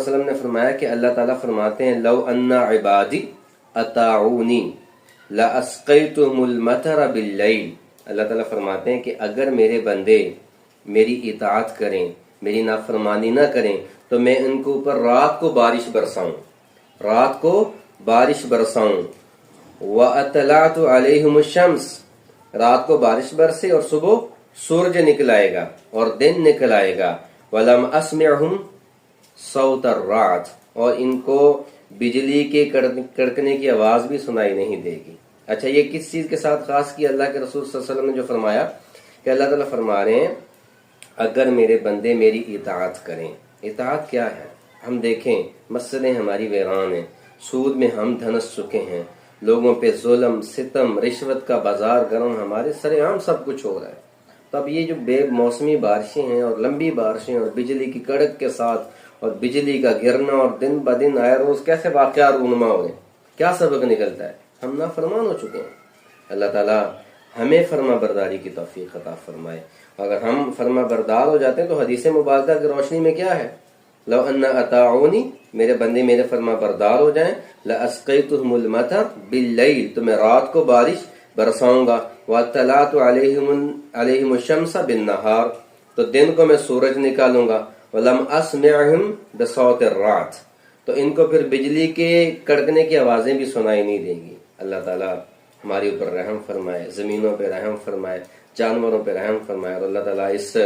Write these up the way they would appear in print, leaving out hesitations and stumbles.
وسلم نے فرمایا کہ اللہ تعالیٰ فرماتے ہیں لو ان عبادی اطاعونی لاسقیتهم المطر باللیل. اللہ تعالیٰ فرماتے ہیں کہ اگر میرے بندے میری اطاعت کریں، میری نافرمانی نہ کریں، تو میں ان کے اوپر رات کو بارش برساؤں، رات کو بارش برساؤں. وَأَطْلَعْتُ عَلَيْهِمُ الشَّمْسِ، رات کو بارش برسے اور صبح سورج نکل آئے گا اور دن نکل آئے گا. وَلَمْ أَسْمِعْهُمْ صَوْتَ الرَّعْدِ، اور ان کو بجلی کے کڑکنے کی آواز بھی سنائی نہیں دے گی. اچھا، یہ کس چیز کے ساتھ خاص کیا اللہ کے رسول صلی اللہ علیہ وسلم نے جو فرمایا کہ اللہ تعالیٰ فرما رہے ہیں اگر میرے بندے میری اطاعت کریں. اطاعت کیا ہے؟ ہم دیکھیں مسئلے ہماری ویران ہیں، سود میں ہم دھنس چکے ہیں، لوگوں پہ ظلم ستم رشوت کا بازار گرم ہمارے سر عام سب کچھ ہو رہا ہے. تو اب یہ جو بے موسمی بارشیں ہیں اور لمبی بارشیں اور بجلی کی کڑک کے ساتھ اور بجلی کا گرنا اور دن بدن آئے روز کیسے واقعات رونما ہو رہے ہیں، کیا سبق نکلتا ہے؟ ہم نافرمان ہو چکے ہیں. اللہ تعالیٰ ہمیں فرما برداری کی توفیق عطا فرمائے. اگر ہم فرما بردار ہو جاتے ہیں تو حدیث مبارکہ کی روشنی میں کیا ہے؟ لو ان اطاعونی، میرے بندے میرے فرما بردار ہو جائیں، لاسقیتهم المطر باللیل، تو میں رات کو بارش برساؤں گا. واطلعت علیہم الشمس بالنہار، تو دن کو میں سورج نکالوں گا. ولم اسمعہم بصوت الرعد، تو ان کو پھر بجلی کے کڑکنے کی آوازیں بھی سنائی نہیں دیں گی. اللہ تعالیٰ ہمارے اوپر رحم فرمائے، زمینوں پہ رحم فرمائے، جانوروں پہ رحم فرمائے، اور اللہ تعالیٰ اس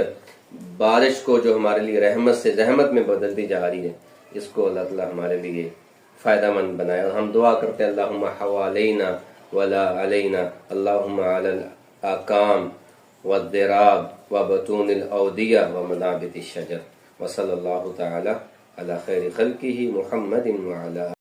بارش کو جو ہمارے لیے رحمت سے زحمت میں بدلتی جا رہی ہے، اس کو اللہ تعالیٰ ہمارے لیے فائدہ مند بنائے. اور ہم دعا کرتے ہیں اللہم حوالینا ولا علینا، اللہم علی الاکام والذراب وبطون الاودیہ ومنابت الشجر. وصلی اللہ تعالی علی خیر خلقہ محمد وعلی